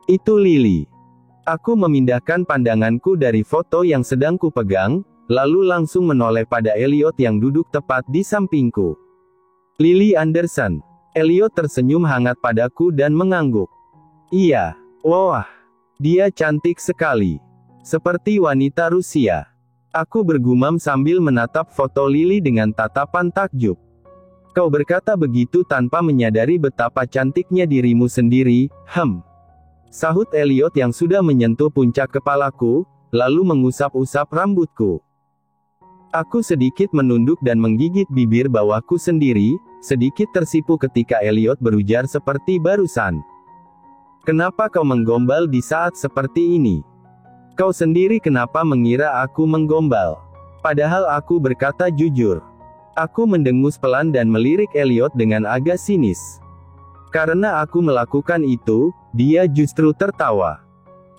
Itu Lily. Aku memindahkan pandanganku dari foto yang sedang kupegang, lalu langsung menoleh pada Elliot yang duduk tepat di sampingku. Lily Anderson. Elliot tersenyum hangat padaku dan mengangguk. Iya. Wah. Dia cantik sekali. Seperti wanita Rusia. Aku bergumam sambil menatap foto Lily dengan tatapan takjub. Kau berkata begitu tanpa menyadari betapa cantiknya dirimu sendiri, sahut Elliot yang sudah menyentuh puncak kepalaku, lalu mengusap-usap rambutku. Aku sedikit menunduk dan menggigit bibir bawahku sendiri, sedikit tersipu ketika Elliot berujar seperti barusan. Kenapa kau menggombal di saat seperti ini? Kau sendiri kenapa mengira aku menggombal? Padahal aku berkata jujur. Aku mendengus pelan dan melirik Elliot dengan agak sinis. Karena aku melakukan itu, dia justru tertawa.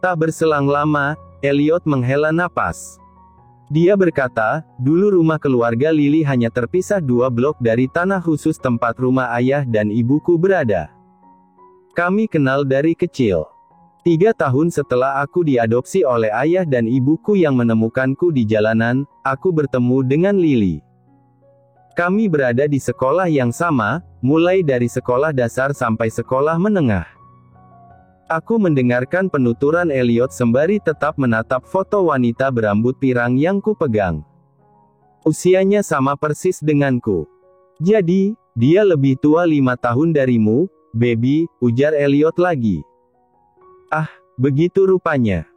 Tak berselang lama, Elliot menghela napas. Dia berkata, dulu rumah keluarga Lily hanya terpisah 2 blok dari tanah khusus tempat rumah ayah dan ibuku berada. Kami kenal dari kecil. 3 tahun setelah aku diadopsi oleh ayah dan ibuku yang menemukanku di jalanan, aku bertemu dengan Lily. Kami berada di sekolah yang sama, mulai dari sekolah dasar sampai sekolah menengah. Aku mendengarkan penuturan Elliot sembari tetap menatap foto wanita berambut pirang yang kupegang. Usianya sama persis denganku. Jadi, dia lebih tua 5 tahun darimu, baby, ujar Elliot lagi. Ah, begitu rupanya.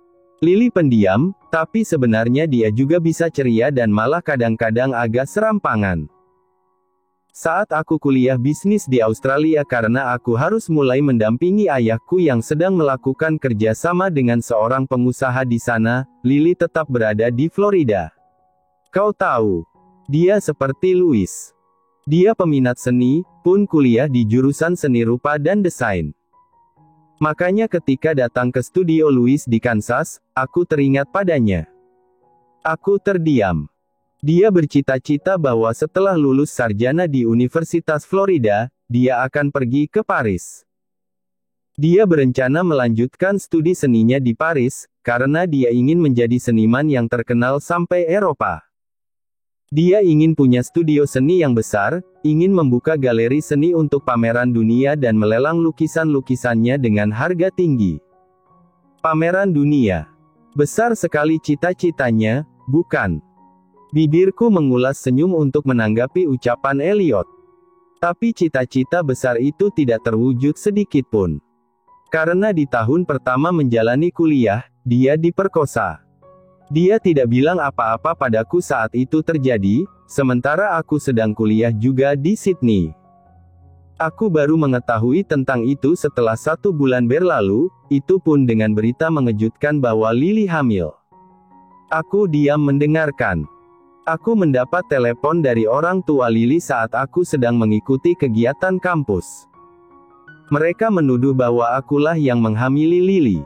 Lily pendiam, tapi sebenarnya dia juga bisa ceria dan malah kadang-kadang agak serampangan. Saat aku kuliah bisnis di Australia karena aku harus mulai mendampingi ayahku yang sedang melakukan kerja sama dengan seorang pengusaha di sana, Lily tetap berada di Florida. Kau tahu, dia seperti Louis. Dia peminat seni, pun kuliah di jurusan seni rupa dan desain. Makanya ketika datang ke studio Louis di Kansas, aku teringat padanya. Aku terdiam. Dia bercita-cita bahwa setelah lulus sarjana di Universitas Florida, dia akan pergi ke Paris. Dia berencana melanjutkan studi seninya di Paris, karena dia ingin menjadi seniman yang terkenal sampai Eropa. Dia ingin punya studio seni yang besar, ingin membuka galeri seni untuk pameran dunia dan melelang lukisan-lukisannya dengan harga tinggi. Pameran dunia. Besar sekali cita-citanya, bukan? Bibirku mengulas senyum untuk menanggapi ucapan Elliot. Tapi cita-cita besar itu tidak terwujud sedikit pun. Karena di tahun pertama menjalani kuliah, dia diperkosa. Dia tidak bilang apa-apa padaku saat itu terjadi, sementara aku sedang kuliah juga di Sydney. Aku baru mengetahui tentang itu setelah 1 bulan berlalu, itu pun dengan berita mengejutkan bahwa Lily hamil. Aku diam mendengarkan. Aku mendapat telepon dari orang tua Lily saat aku sedang mengikuti kegiatan kampus. Mereka menuduh bahwa akulah yang menghamili Lily.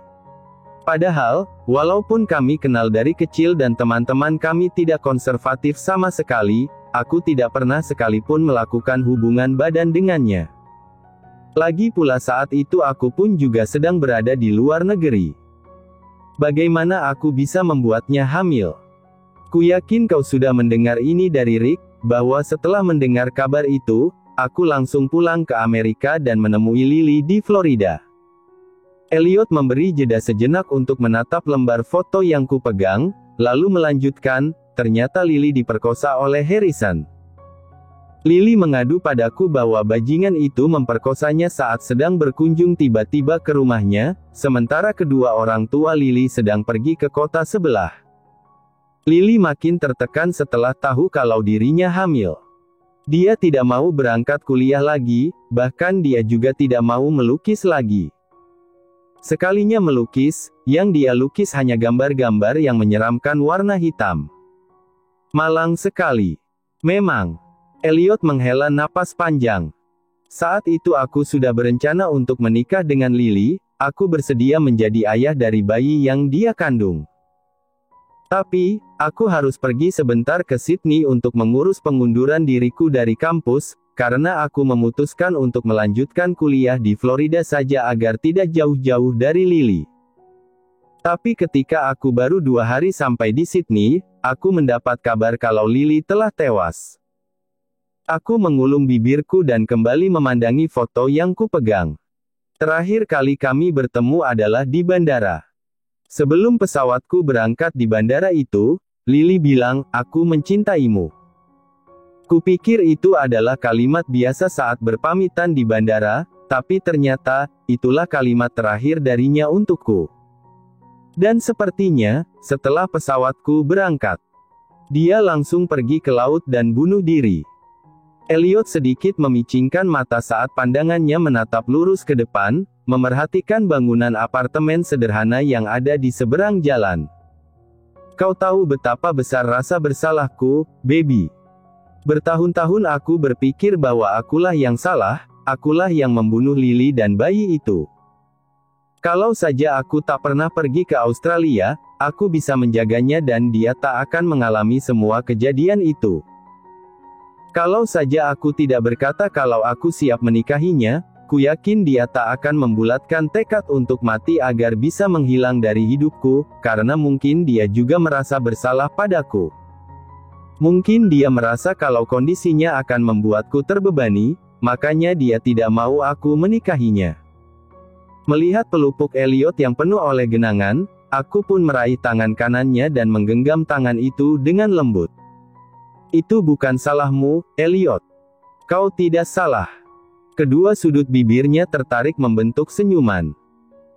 Padahal, walaupun kami kenal dari kecil dan teman-teman kami tidak konservatif sama sekali, aku tidak pernah sekalipun melakukan hubungan badan dengannya. Lagi pula saat itu aku pun juga sedang berada di luar negeri. Bagaimana aku bisa membuatnya hamil? Ku yakin kau sudah mendengar ini dari Rick, bahwa setelah mendengar kabar itu, aku langsung pulang ke Amerika dan menemui Lily di Florida. Elliot memberi jeda sejenak untuk menatap lembar foto yang kupegang, lalu melanjutkan, ternyata Lily diperkosa oleh Harrison. Lily mengadu padaku bahwa bajingan itu memperkosanya saat sedang berkunjung tiba-tiba ke rumahnya, sementara kedua orang tua Lily sedang pergi ke kota sebelah. Lily makin tertekan setelah tahu kalau dirinya hamil. Dia tidak mau berangkat kuliah lagi, bahkan dia juga tidak mau melukis lagi. Sekalinya melukis, yang dia lukis hanya gambar-gambar yang menyeramkan warna hitam. Malang sekali. Memang. Elliot menghela napas panjang. Saat itu aku sudah berencana untuk menikah dengan Lily, aku bersedia menjadi ayah dari bayi yang dia kandung. Tapi, aku harus pergi sebentar ke Sydney untuk mengurus pengunduran diriku dari kampus, karena aku memutuskan untuk melanjutkan kuliah di Florida saja agar tidak jauh-jauh dari Lily. Tapi ketika aku baru 2 hari sampai di Sydney, aku mendapat kabar kalau Lily telah tewas. Aku mengulum bibirku dan kembali memandangi foto yang kupegang. Terakhir kali kami bertemu adalah di bandara. Sebelum pesawatku berangkat di bandara itu, Lily bilang, "Aku mencintaimu." Kupikir itu adalah kalimat biasa saat berpamitan di bandara, tapi ternyata, itulah kalimat terakhir darinya untukku. Dan sepertinya, setelah pesawatku berangkat, dia langsung pergi ke laut dan bunuh diri. Elliot sedikit memicingkan mata saat pandangannya menatap lurus ke depan, memerhatikan bangunan apartemen sederhana yang ada di seberang jalan. "Kau tahu betapa besar rasa bersalahku, baby. Bertahun-tahun aku berpikir bahwa akulah yang salah, akulah yang membunuh Lily dan bayi itu. Kalau saja aku tak pernah pergi ke Australia, aku bisa menjaganya dan dia tak akan mengalami semua kejadian itu. Kalau saja aku tidak berkata kalau aku siap menikahinya, ku yakin dia tak akan membulatkan tekad untuk mati agar bisa menghilang dari hidupku, karena mungkin dia juga merasa bersalah padaku. Mungkin dia merasa kalau kondisinya akan membuatku terbebani, makanya dia tidak mau aku menikahinya." Melihat pelupuk Elliot yang penuh oleh genangan, aku pun meraih tangan kanannya dan menggenggam tangan itu dengan lembut. "Itu bukan salahmu, Elliot. Kau tidak salah." Kedua sudut bibirnya tertarik membentuk senyuman.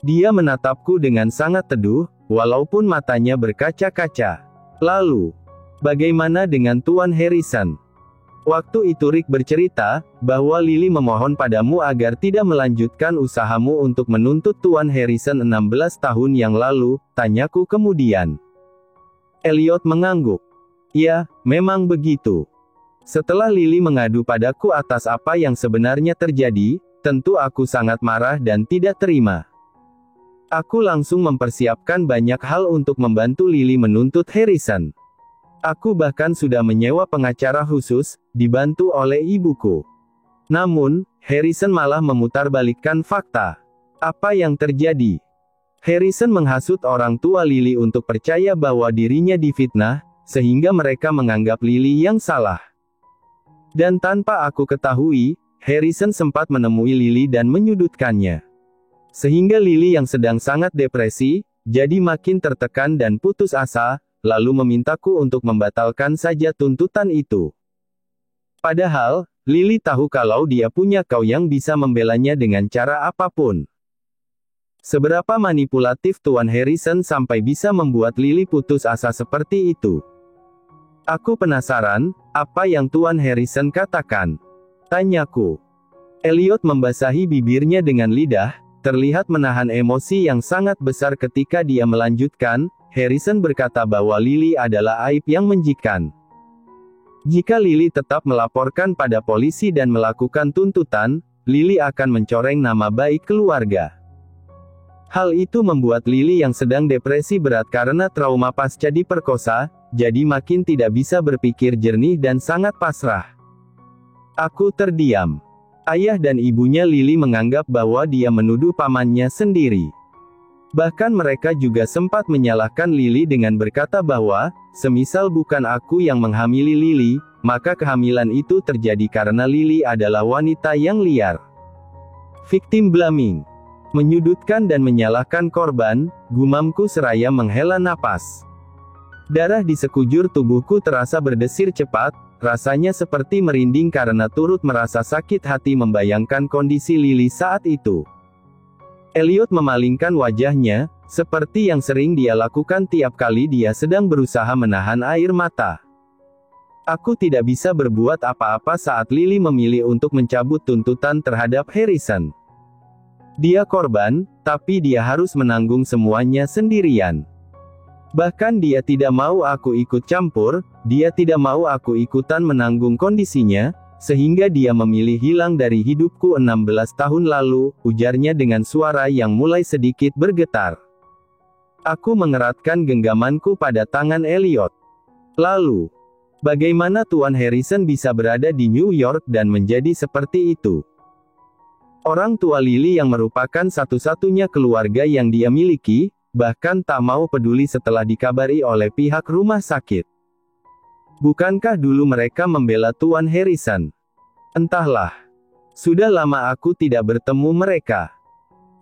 Dia menatapku dengan sangat teduh, walaupun matanya berkaca-kaca. "Lalu, bagaimana dengan Tuan Harrison?" Waktu itu Rick bercerita, bahwa Lily memohon padamu agar tidak melanjutkan usahamu untuk menuntut Tuan Harrison 16 tahun yang lalu, tanyaku kemudian. Elliot mengangguk. "Ya, memang begitu. Setelah Lily mengadu padaku atas apa yang sebenarnya terjadi, tentu aku sangat marah dan tidak terima. Aku langsung mempersiapkan banyak hal untuk membantu Lily menuntut Harrison. Aku bahkan sudah menyewa pengacara khusus, dibantu oleh ibuku. Namun, Harrison malah memutarbalikkan fakta. Apa yang terjadi? Harrison menghasut orang tua Lily untuk percaya bahwa dirinya difitnah, sehingga mereka menganggap Lily yang salah. Dan tanpa aku ketahui, Harrison sempat menemui Lily dan menyudutkannya. Sehingga Lily yang sedang sangat depresi, jadi makin tertekan dan putus asa, lalu memintaku untuk membatalkan saja tuntutan itu. Padahal, Lily tahu kalau dia punya kau yang bisa membelanya dengan cara apapun. Seberapa manipulatif Tuan Harrison sampai bisa membuat Lily putus asa seperti itu? Aku penasaran, apa yang Tuan Harrison katakan? Tanyaku. Elliot membasahi bibirnya dengan lidah, terlihat menahan emosi yang sangat besar ketika dia melanjutkan. Harrison berkata bahwa Lily adalah aib yang menjijikan. Jika Lily tetap melaporkan pada polisi dan melakukan tuntutan, Lily akan mencoreng nama baik keluarga. Hal itu membuat Lily yang sedang depresi berat karena trauma pasca diperkosa, jadi makin tidak bisa berpikir jernih dan sangat pasrah. Aku terdiam. Ayah dan ibunya Lily menganggap bahwa dia menuduh pamannya sendiri. Bahkan mereka juga sempat menyalahkan Lily dengan berkata bahwa, semisal bukan aku yang menghamili Lily, maka kehamilan itu terjadi karena Lily adalah wanita yang liar. Victim blaming. Menyudutkan dan menyalahkan korban, gumamku seraya menghela napas. Darah di sekujur tubuhku terasa berdesir cepat, rasanya seperti merinding karena turut merasa sakit hati membayangkan kondisi Lily saat itu. Elliot memalingkan wajahnya, seperti yang sering dia lakukan tiap kali dia sedang berusaha menahan air mata. Aku tidak bisa berbuat apa-apa saat Lily memilih untuk mencabut tuntutan terhadap Harrison. Dia korban, tapi dia harus menanggung semuanya sendirian. Bahkan dia tidak mau aku ikut campur, dia tidak mau aku ikutan menanggung kondisinya, sehingga dia memilih hilang dari hidupku 16 tahun lalu, ujarnya dengan suara yang mulai sedikit bergetar. Aku mengeratkan genggamanku pada tangan Elliot. Lalu, Bagaimana Tuan Harrison bisa berada di New York dan menjadi seperti itu? Orang tua Lily yang merupakan satu-satunya keluarga yang dia miliki, bahkan tak mau peduli setelah dikabari oleh pihak rumah sakit. Bukankah dulu mereka membela Tuan Harrison? Entahlah. Sudah lama aku tidak bertemu mereka.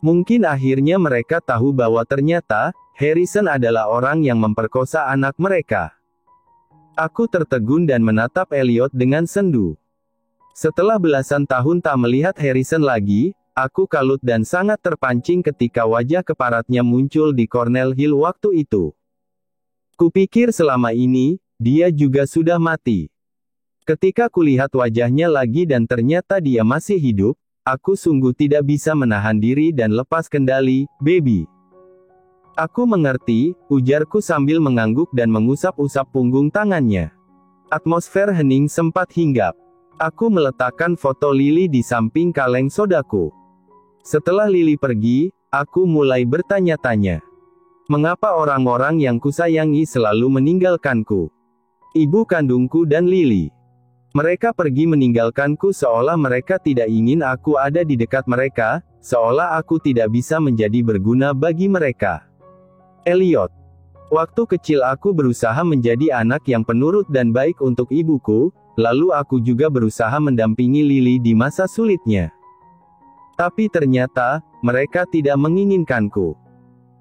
Mungkin akhirnya mereka tahu bahwa ternyata, Harrison adalah orang yang memperkosa anak mereka. Aku tertegun dan menatap Elliot dengan sendu. Setelah belasan tahun tak melihat Harrison lagi, aku kalut dan sangat terpancing ketika wajah keparatnya muncul di Cornell Hill waktu itu. Kupikir selama ini, dia juga sudah mati. Ketika kulihat wajahnya lagi dan ternyata dia masih hidup, aku sungguh tidak bisa menahan diri dan lepas kendali, baby. Aku mengerti, ujarku sambil mengangguk dan mengusap-usap punggung tangannya. Atmosfer hening sempat hinggap. Aku meletakkan foto Lily di samping kaleng sodaku. Setelah Lily pergi, aku mulai bertanya-tanya. Mengapa orang-orang yang kusayangi selalu meninggalkanku? Ibu kandungku dan Lily. Mereka pergi meninggalkanku seolah mereka tidak ingin aku ada di dekat mereka, seolah aku tidak bisa menjadi berguna bagi mereka. Elliot. Waktu kecil aku berusaha menjadi anak yang penurut dan baik untuk ibuku, lalu aku juga berusaha mendampingi Lily di masa sulitnya. Tapi ternyata, mereka tidak menginginkanku.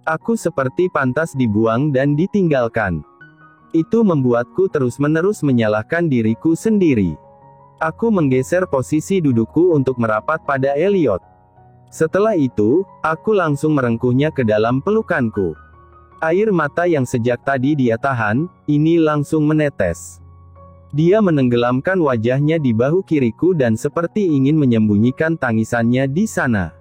Aku seperti pantas dibuang dan ditinggalkan. Itu membuatku terus-menerus menyalahkan diriku sendiri. Aku menggeser posisi dudukku untuk merapat pada Elliot. Setelah itu, aku langsung merengkuhnya ke dalam pelukanku. Air mata yang sejak tadi dia tahan, ini langsung menetes. Dia menenggelamkan wajahnya di bahu kiriku dan seperti ingin menyembunyikan tangisannya di sana.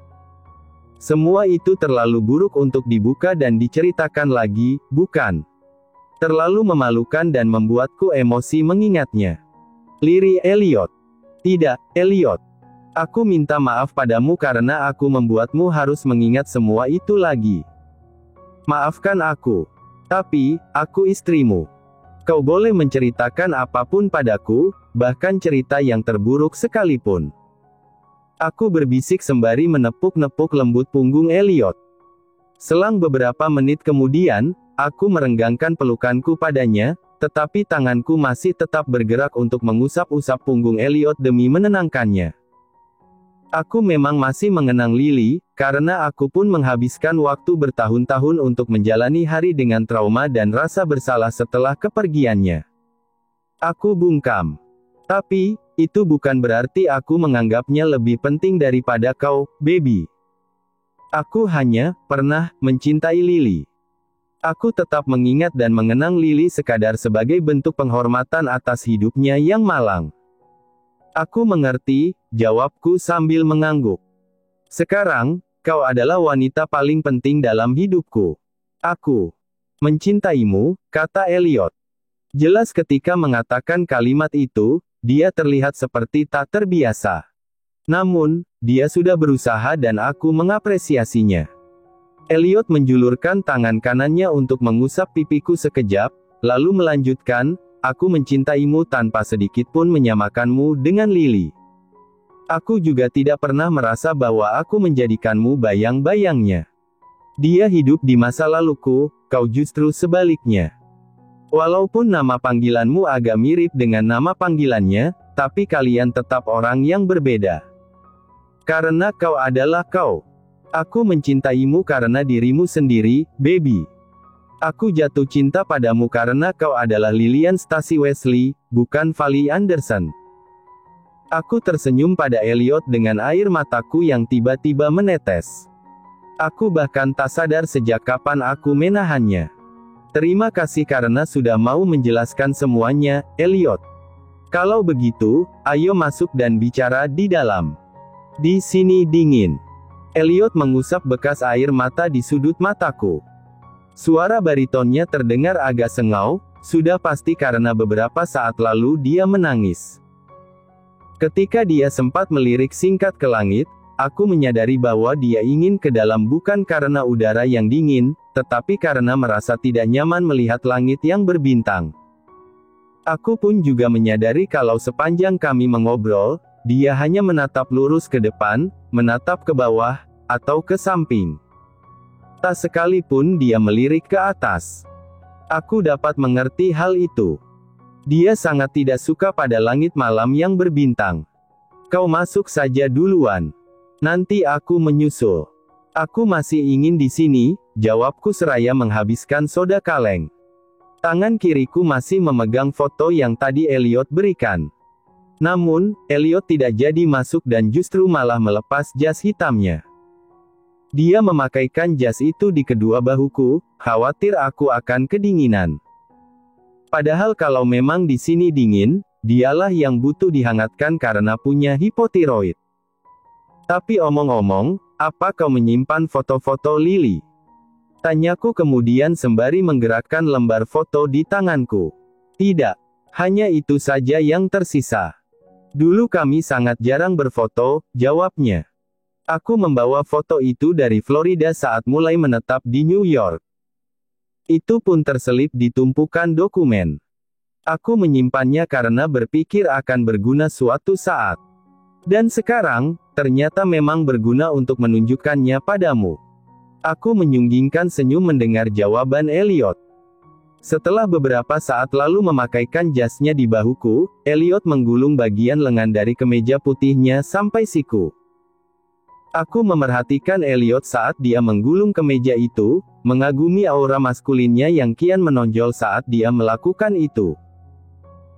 Semua itu terlalu buruk untuk dibuka dan diceritakan lagi, bukan? Terlalu memalukan dan membuatku emosi mengingatnya. Lirih Elliot. Tidak, Elliot. Aku minta maaf padamu karena aku membuatmu harus mengingat semua itu lagi. Maafkan aku. Tapi, aku istrimu. Kau boleh menceritakan apapun padaku, bahkan cerita yang terburuk sekalipun. Aku berbisik sembari menepuk-nepuk lembut punggung Elliot. Selang beberapa menit kemudian, aku merenggangkan pelukanku padanya, tetapi tanganku masih tetap bergerak untuk mengusap-usap punggung Elliot demi menenangkannya. Aku memang masih mengenang Lily, karena aku pun menghabiskan waktu bertahun-tahun untuk menjalani hari dengan trauma dan rasa bersalah setelah kepergiannya. Aku bungkam. Tapi, itu bukan berarti aku menganggapnya lebih penting daripada kau, baby. Aku hanya pernah mencintai Lily. Aku tetap mengingat dan mengenang Lily sekadar sebagai bentuk penghormatan atas hidupnya yang malang. Aku mengerti, jawabku sambil mengangguk. Sekarang, kau adalah wanita paling penting dalam hidupku. Aku mencintaimu, kata Elliot. Jelas ketika mengatakan kalimat itu, dia terlihat seperti tak terbiasa. Namun, dia sudah berusaha dan aku mengapresiasinya. Elliot menjulurkan tangan kanannya untuk mengusap pipiku sekejap, lalu melanjutkan, aku mencintaimu tanpa sedikit pun menyamakanmu dengan Lily. Aku juga tidak pernah merasa bahwa aku menjadikanmu bayang-bayangnya. Dia hidup di masa laluku, kau justru sebaliknya. Walaupun nama panggilanmu agak mirip dengan nama panggilannya, tapi kalian tetap orang yang berbeda. Karena kau adalah kau. Aku mencintaimu karena dirimu sendiri, baby. Aku jatuh cinta padamu karena kau adalah Lillian Stacey Wesley, bukan Vali Anderson. Aku tersenyum pada Elliot dengan air mataku yang tiba-tiba menetes. Aku bahkan tak sadar sejak kapan aku menahannya. Terima kasih karena sudah mau menjelaskan semuanya, Elliot. Kalau begitu, ayo masuk dan bicara di dalam. Di sini dingin. Elliot mengusap bekas air mata di sudut mataku. Suara baritonnya terdengar agak sengau, sudah pasti karena beberapa saat lalu dia menangis. Ketika dia sempat melirik singkat ke langit, aku menyadari bahwa dia ingin ke dalam bukan karena udara yang dingin, tetapi karena merasa tidak nyaman melihat langit yang berbintang. Aku pun juga menyadari kalau sepanjang kami mengobrol, dia hanya menatap lurus ke depan, menatap ke bawah, atau ke samping. Tak sekalipun dia melirik ke atas. Aku dapat mengerti hal itu. Dia sangat tidak suka pada langit malam yang berbintang. Kau masuk saja duluan. Nanti aku menyusul. Aku masih ingin di sini, jawabku seraya menghabiskan soda kaleng. Tangan kiriku masih memegang foto yang tadi Elliot berikan. Namun, Elliot tidak jadi masuk dan justru malah melepas jas hitamnya. Dia memakaikan jas itu di kedua bahuku, khawatir aku akan kedinginan. Padahal kalau memang di sini dingin, dialah yang butuh dihangatkan karena punya hipotiroid. Tapi omong-omong, apa kau menyimpan foto-foto Lily? Tanyaku kemudian sembari menggerakkan lembar foto di tanganku. Tidak. Hanya itu saja yang tersisa. Dulu kami sangat jarang berfoto, jawabnya. Aku membawa foto itu dari Florida saat mulai menetap di New York. Itu pun terselip di tumpukan dokumen. Aku menyimpannya karena berpikir akan berguna suatu saat. Dan sekarang, ternyata memang berguna untuk menunjukkannya padamu. Aku menyunggingkan senyum mendengar jawaban Elliot. Setelah beberapa saat lalu memakaikan jasnya di bahuku, Elliot menggulung bagian lengan dari kemeja putihnya sampai siku. Aku memerhatikan Elliot saat dia menggulung kemeja itu, mengagumi aura maskulinnya yang kian menonjol saat dia melakukan itu.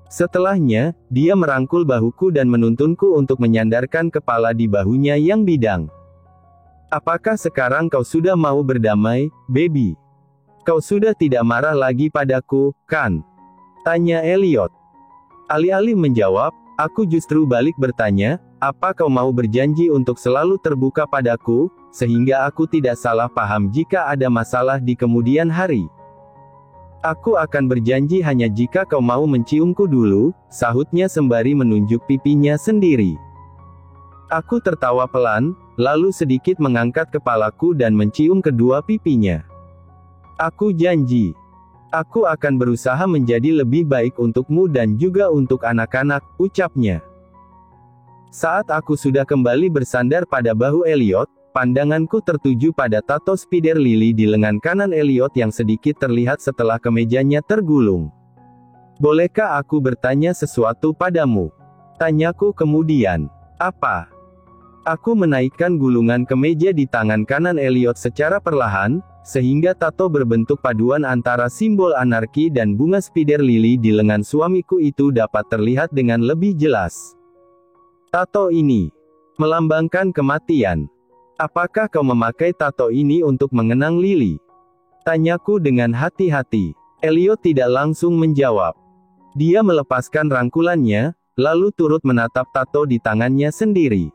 Setelahnya, dia merangkul bahuku dan menuntunku untuk menyandarkan kepala di bahunya yang bidang. Apakah sekarang kau sudah mau berdamai, baby? Kau sudah tidak marah lagi padaku, kan? Tanya Elliot. Alih-alih menjawab, aku justru balik bertanya, apa kau mau berjanji untuk selalu terbuka padaku, sehingga aku tidak salah paham jika ada masalah di kemudian hari? Aku akan berjanji hanya jika kau mau menciumku dulu, sahutnya sembari menunjuk pipinya sendiri. Aku tertawa pelan, lalu sedikit mengangkat kepalaku dan mencium kedua pipinya. Aku janji. Aku akan berusaha menjadi lebih baik untukmu dan juga untuk anak-anak, ucapnya. Saat aku sudah kembali bersandar pada bahu Elliot, pandanganku tertuju pada tato spider lily di lengan kanan Elliot yang sedikit terlihat setelah kemejanya tergulung. Bolehkah aku bertanya sesuatu padamu? Tanyaku kemudian. Apa? Aku menaikkan gulungan kemeja di tangan kanan Elliot secara perlahan, sehingga tato berbentuk paduan antara simbol anarki dan bunga spider lily di lengan suamiku itu dapat terlihat dengan lebih jelas. Tato ini melambangkan kematian. Apakah kau memakai tato ini untuk mengenang Lily? Tanyaku dengan hati-hati. Elliot tidak langsung menjawab. Dia melepaskan rangkulannya, lalu turut menatap tato di tangannya sendiri.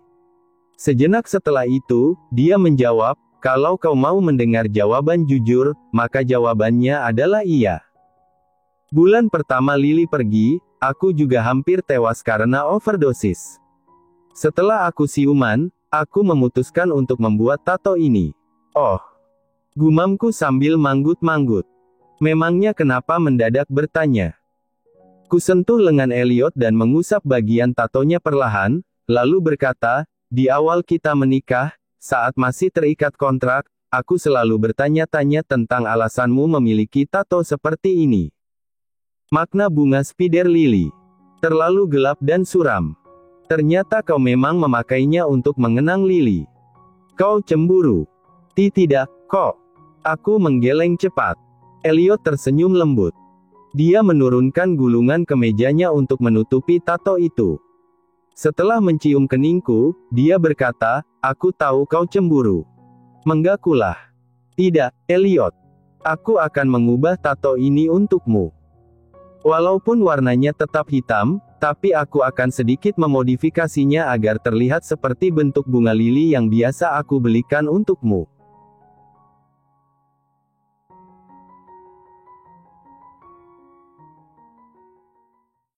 Sejenak setelah itu, dia menjawab, kalau kau mau mendengar jawaban jujur, maka jawabannya adalah iya. Bulan pertama Lily pergi, aku juga hampir tewas karena overdosis. Setelah aku siuman, aku memutuskan untuk membuat tato ini. Oh, gumamku sambil manggut-manggut. Memangnya kenapa mendadak bertanya? Kusentuh lengan Elliot dan mengusap bagian tatonya perlahan, lalu berkata, di awal kita menikah, saat masih terikat kontrak, aku selalu bertanya-tanya tentang alasanmu memiliki tato seperti ini. Makna bunga spider lily. Terlalu gelap dan suram. Ternyata kau memang memakainya untuk mengenang Lily. Kau cemburu. Tidak, kok. Aku menggeleng cepat. Elliot tersenyum lembut. Dia menurunkan gulungan kemejanya untuk menutupi tato itu. Setelah mencium keningku, dia berkata, aku tahu kau cemburu. Menggakulah. Tidak, Elliot. Aku akan mengubah tato ini untukmu. Walaupun warnanya tetap hitam, tapi aku akan sedikit memodifikasinya agar terlihat seperti bentuk bunga lili yang biasa aku belikan untukmu.